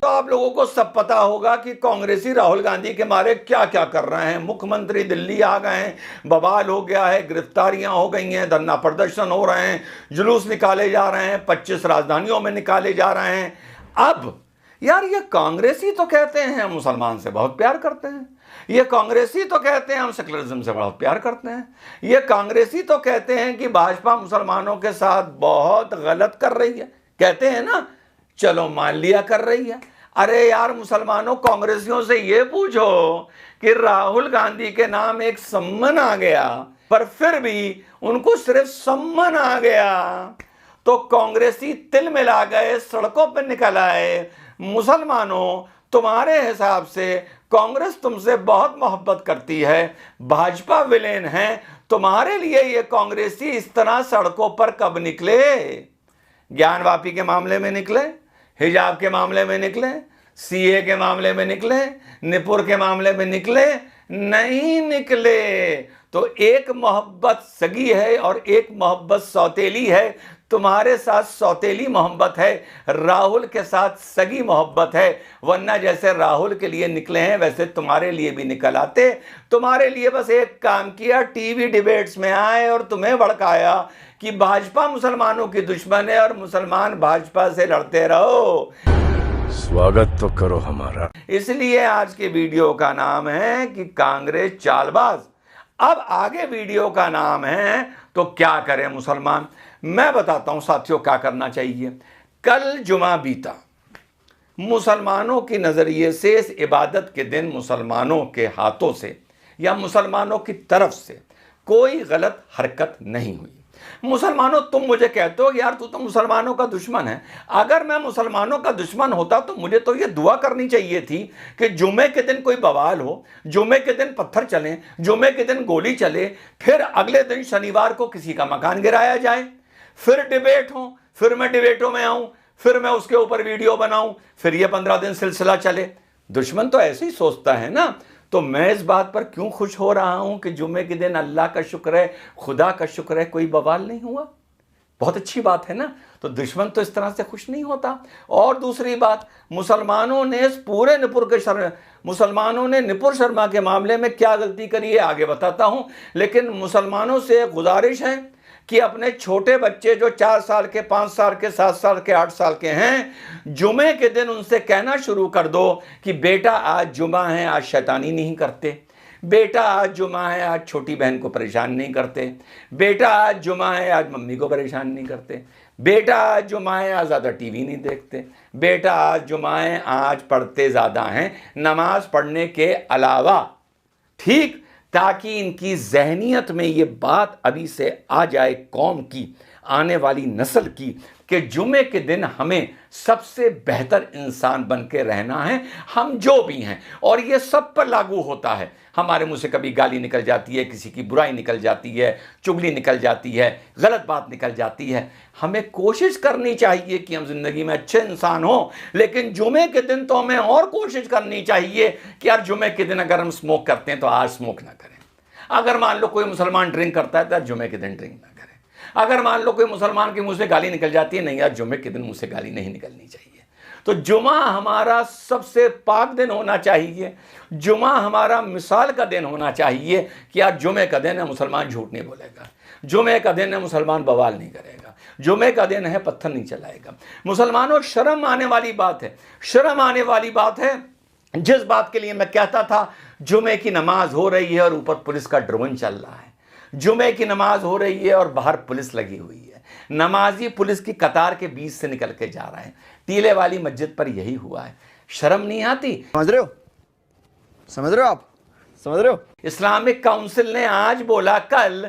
तो आप लोगों को सब पता होगा कि कांग्रेसी राहुल गांधी के मारे क्या क्या कर रहे हैं। मुख्यमंत्री दिल्ली आ गए हैं, बवाल हो गया है, गिरफ्तारियां हो गई हैं, धरना प्रदर्शन हो रहे हैं, जुलूस निकाले जा रहे हैं, 25 राजधानियों में निकाले जा रहे हैं। अब यार ये कांग्रेसी तो कहते हैं हम मुसलमान से बहुत प्यार करते हैं, ये कांग्रेसी तो कहते हैं हम सेकुलरिज्म से बहुत प्यार करते हैं, ये कांग्रेसी तो कहते हैं कि भाजपा मुसलमानों के साथ बहुत गलत कर रही है, कहते हैं ना, चलो मान लिया कर रही है। अरे यार मुसलमानों, कांग्रेसियों से ये पूछो कि राहुल गांधी के नाम एक सम्मान आ गया, पर फिर भी उनको सिर्फ सम्मान आ गया तो कांग्रेसी तिल मिला गए, सड़कों पर निकल आए। मुसलमानों, तुम्हारे हिसाब से कांग्रेस तुमसे बहुत मोहब्बत करती है, भाजपा विलेन है, तुम्हारे लिए ये कांग्रेसी इस तरह सड़कों पर कब निकले? ज्ञानवापी के मामले में निकले, हिजाब के मामले में निकले, सीए के मामले में निकले, निपुर के मामले में निकले? नहीं निकले। तो एक मोहब्बत सगी है और एक मोहब्बत सौतेली है। तुम्हारे साथ सौतेली मोहब्बत है, राहुल के साथ सगी मोहब्बत है, वरना जैसे राहुल के लिए निकले हैं वैसे तुम्हारे लिए भी निकल आते। तुम्हारे लिए बस एक काम किया, टीवी डिबेट्स में आए और तुम्हें भड़काया कि भाजपा मुसलमानों की दुश्मन है और मुसलमान भाजपा से लड़ते रहो। स्वागत तो करो हमारा। इसलिए आज की वीडियो का नाम है कि कांग्रेस चालबाज। अब आगे वीडियो का नाम है तो क्या करें मुसलमान। मैं बताता हूं साथियों क्या करना चाहिए। कल जुमा बीता, मुसलमानों की नजरिए से इस इबादत के दिन मुसलमानों के हाथों से या मुसलमानों की तरफ से कोई गलत हरकत नहीं हुई। मुसलमानों, तुम मुझे कहते हो यार तू तो मुसलमानों का दुश्मन है। अगर मैं मुसलमानों का दुश्मन होता तो मुझे तो ये दुआ करनी चाहिए थी कि जुमे के दिन कोई बवाल हो, जुमे के दिन पत्थर चले, जुमे के दिन गोली चले, फिर अगले दिन शनिवार को किसी का मकान गिराया जाए, फिर डिबेट हो, फिर मैं डिबेटों में आऊं, फिर मैं उसके ऊपर वीडियो बनाऊं, फिर ये 15 दिन सिलसिला चले। दुश्मन तो ऐसे ही सोचता है ना। तो मैं इस बात पर क्यों खुश हो रहा हूं कि जुमे के दिन अल्लाह का शुक्र है, खुदा का शुक्र है, कोई बवाल नहीं हुआ। बहुत अच्छी बात है ना। तो दुश्मन तो इस तरह से खुश नहीं होता। और दूसरी बात, मुसलमानों ने इस पूरे मुसलमानों ने निपुर शर्मा के मामले में क्या गलती करी है आगे बताता हूं। लेकिन मुसलमानों से एक गुजारिश है कि अपने छोटे बच्चे जो 4 साल के, 5 साल के, 7 साल के, 8 साल के हैं, जुमे के दिन उनसे कहना शुरू कर दो कि बेटा आज जुमा है, आज शैतानी नहीं करते, बेटा आज जुमा है, आज छोटी बहन को परेशान नहीं करते, बेटा आज जुमा है, आज मम्मी को परेशान नहीं करते, बेटा आज जुमा है, आज ज़्यादा टीवी नहीं देखते, बेटा आज जुमा है, आज पढ़ते ज़्यादा हैं नमाज पढ़ने के अलावा। ठीक, ताकि इनकी जहनियत में ये बात अभी से आ जाए, कौम की, आने वाली नस्ल की, कि जुमे के दिन हमें सबसे बेहतर इंसान बन के रहना है, हम जो भी हैं। और ये सब पर लागू होता है। हमारे मुंह से कभी गाली निकल जाती है, किसी की बुराई निकल जाती है, चुगली निकल जाती है, गलत बात निकल जाती है। हमें कोशिश करनी चाहिए कि हम जिंदगी में अच्छे इंसान हो, लेकिन जुमे के दिन तो हमें और कोशिश करनी चाहिए कि यार जुमे के दिन अगर हम स्मोक करते हैं तो आज स्मोक ना करें। अगर मान लो कोई मुसलमान ड्रिंक करता है तो जुमे के दिन ड्रिंक ना करें। अगर मान लो कोई मुसलमान के मुंह से गाली निकल जाती है, नहीं यार जुमे के दिन मुंह से गाली नहीं निकलनी चाहिए। तो जुमा हमारा सबसे पाक दिन होना चाहिए। जुमा हमारा मिसाल का दिन होना चाहिए कि यार जुमे का दिन है, मुसलमान झूठ नहीं बोलेगा, जुमे का दिन है, मुसलमान बवाल नहीं करेगा, जुमे का दिन है, पत्थर नहीं चलाएगा। मुसलमानों, शर्म आने वाली बात है, शर्म आने वाली बात है। जिस बात के लिए मैं कहता था जुमे की नमाज हो रही है और ऊपर पुलिस का ड्रोन चल रहा है, जुमे की नमाज हो रही है और बाहर पुलिस लगी हुई है, नमाजी पुलिस की कतार के बीच से निकल के जा रहे हैं। टीले वाली मस्जिद पर यही हुआ है। शर्म नहीं आती? समझ रहे हो? समझ रहे हो आप? समझ रहे हो? इस्लामिक काउंसिल ने आज बोला कल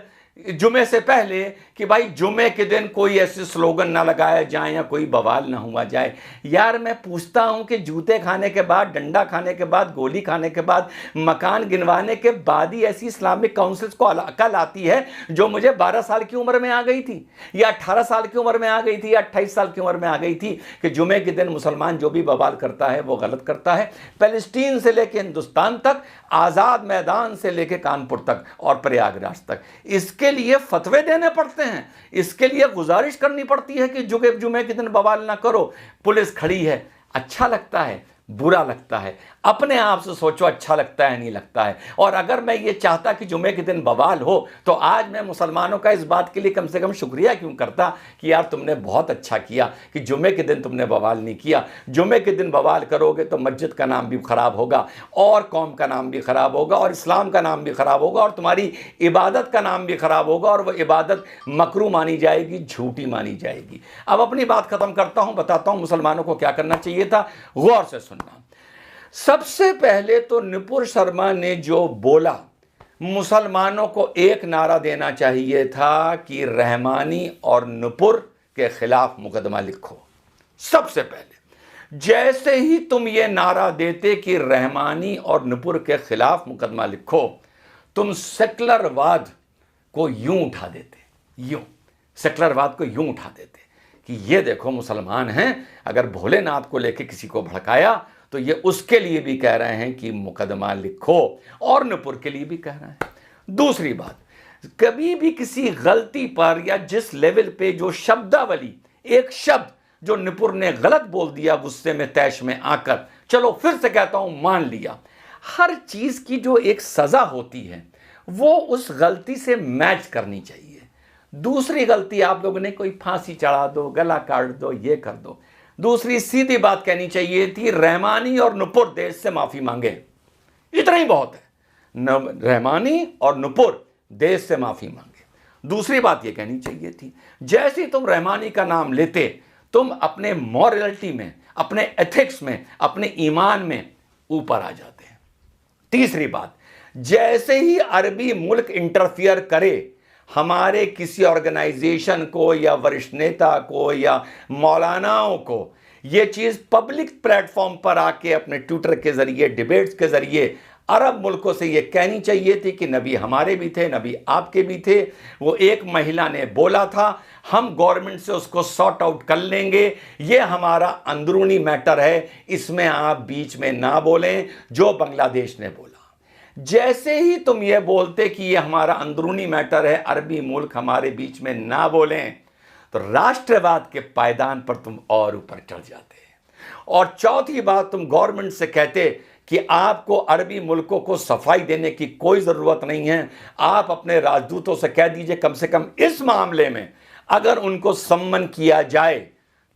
जुमे से पहले कि भाई जुमे के दिन कोई ऐसे स्लोगन ना लगाया जाए या कोई बवाल ना हुआ जाए। यार मैं पूछता हूं कि जूते खाने के बाद, डंडा खाने के बाद, गोली खाने के बाद, मकान गिनवाने के बाद ही ऐसी इस्लामिक काउंसिल को अकल आती है जो मुझे 12 साल की उम्र में आ गई थी या 18 साल की उम्र में आ गई थी या 28 साल की उम्र में आ गई थी कि जुमे के दिन मुसलमान जो भी बवाल करता है वो गलत करता है। पैलेस्टीन से लेकर हिंदुस्तान तक, आज़ाद मैदान से लेकर कानपुर तक और प्रयागराज तक, इसके लिए फतवे देने पड़ते हैं, इसके लिए गुजारिश करनी पड़ती है कि जुमे के दिन बवाल ना करो। पुलिस खड़ी है। अच्छा लगता है, बुरा लगता है, अपने आप से सोचो अच्छा लगता है नहीं लगता है। और अगर मैं ये चाहता कि जुमे के दिन बवाल हो तो आज मैं मुसलमानों का इस बात के लिए कम से कम शुक्रिया क्यों करता कि यार तुमने बहुत अच्छा किया कि जुमे के दिन तुमने बवाल नहीं किया। जुमे के दिन बवाल करोगे तो मस्जिद का नाम भी ख़राब होगा और कौम का नाम भी ख़राब होगा और इस्लाम का नाम भी ख़राब होगा और तुम्हारी इबादत का नाम भी ख़राब होगा और वह इबादत मकरू मानी जाएगी, झूठी मानी जाएगी। अब अपनी बात ख़त्म करता हूँ, बताता हूँ मुसलमानों को क्या करना चाहिए था, गौर से सुनना। सबसे पहले तो नुपुर शर्मा ने जो बोला, मुसलमानों को एक नारा देना चाहिए था कि रहमानी और नुपुर के खिलाफ मुकदमा लिखो। सबसे पहले जैसे ही तुम ये नारा देते कि रहमानी और नुपुर के खिलाफ मुकदमा लिखो, तुम सेकुलरवाद को यूं उठा देते, यूं सेकुलरवाद को यूं उठा देते कि ये देखो मुसलमान हैं, अगर भोलेनाथ को लेके किसी को भड़काया तो ये उसके लिए भी कह रहे हैं कि मुकदमा लिखो और नुपुर के लिए भी कह रहे हैं। दूसरी बात, कभी भी किसी गलती पर या जिस लेवल पे जो शब्दावली, एक शब्द जो नुपुर ने गलत बोल दिया गुस्से में तैश में आकर, चलो फिर से कहता हूं मान लिया, हर चीज की जो एक सजा होती है वो उस गलती से मैच करनी चाहिए। दूसरी गलती आप लोगों ने कोई फांसी चढ़ा दो, गला काट दो, ये कर दो। दूसरी सीधी बात कहनी चाहिए थी, रहमानी और नुपुर देश से माफी मांगे, इतना ही बहुत है। रहमानी और नुपुर देश से माफी मांगे। दूसरी बात यह कहनी चाहिए थी, जैसे ही तुम रहमानी का नाम लेते तुम अपने मॉरलिटी में, अपने एथिक्स में, अपने ईमान में ऊपर आ जाते हैं। तीसरी बात, जैसे ही अरबी मुल्क इंटरफियर करे हमारे किसी ऑर्गेनाइजेशन को या वरिष्ठ नेता को या मौलानाओं को, ये चीज़ पब्लिक प्लेटफॉर्म पर आके अपने ट्विटर के ज़रिए, डिबेट्स के ज़रिए अरब मुल्कों से ये कहनी चाहिए थी कि नबी हमारे भी थे, नबी आपके भी थे। वो एक महिला ने बोला था, हम गवर्नमेंट से उसको सॉर्ट आउट कर लेंगे, ये हमारा अंदरूनी मैटर है, इसमें आप बीच में ना बोलें, जो बांग्लादेश ने बोला। जैसे ही तुम ये बोलते कि ये हमारा अंदरूनी मैटर है, अरबी मुल्क हमारे बीच में ना बोलें, तो राष्ट्रवाद के पायदान पर तुम और ऊपर चढ़ जाते। और चौथी बात, तुम गवर्नमेंट से कहते कि आपको अरबी मुल्कों को सफाई देने की कोई ज़रूरत नहीं है, आप अपने राजदूतों से कह दीजिए कम से कम इस मामले में अगर उनको सम्मन किया जाए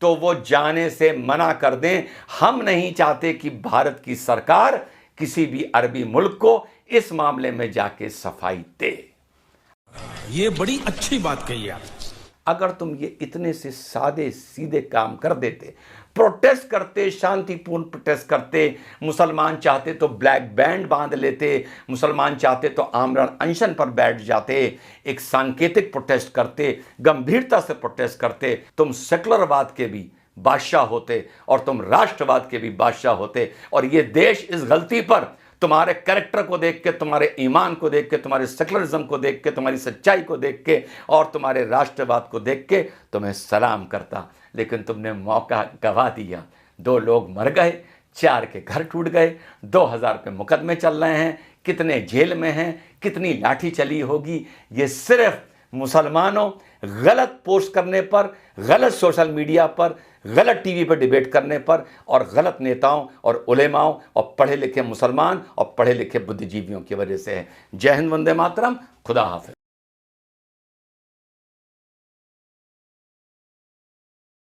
तो वो जाने से मना कर दें। हम नहीं चाहते कि भारत की सरकार किसी भी अरबी मुल्क को इस मामले में जाके सफाई दे। ये बड़ी अच्छी बात कही आप। अगर तुम ये इतने से सादे सीधे काम कर देते, प्रोटेस्ट करते, शांतिपूर्ण प्रोटेस्ट करते, मुसलमान चाहते तो ब्लैक बैंड बांध लेते, मुसलमान चाहते तो आमरण अनशन पर बैठ जाते, एक सांकेतिक प्रोटेस्ट करते, गंभीरता से प्रोटेस्ट करते, तुम सेकुलरवाद के भी बादशाह होते और तुम राष्ट्रवाद के भी बादशाह होते। और ये देश इस गलती पर तुम्हारे कैरेक्टर को देख के, तुम्हारे ईमान को देख के, तुम्हारे सेकुलरिज्म को देख के, तुम्हारी सच्चाई को देख के और तुम्हारे राष्ट्रवाद को देख के तुम्हें सलाम करता। लेकिन तुमने मौका गवा दिया, 2 लोग मर गए, 4 के घर टूट गए, 2000 पे मुकदमे चल रहे हैं, कितने जेल में हैं, कितनी लाठी चली होगी। ये सिर्फ मुसलमानों गलत पोस्ट करने पर, गलत सोशल मीडिया पर, गलत टीवी पर डिबेट करने पर और गलत नेताओं और उलेमाओं और पढ़े लिखे मुसलमान और पढ़े लिखे बुद्धिजीवियों की वजह से है। जय हिंद, वंदे मातरम, खुदा हाफिज।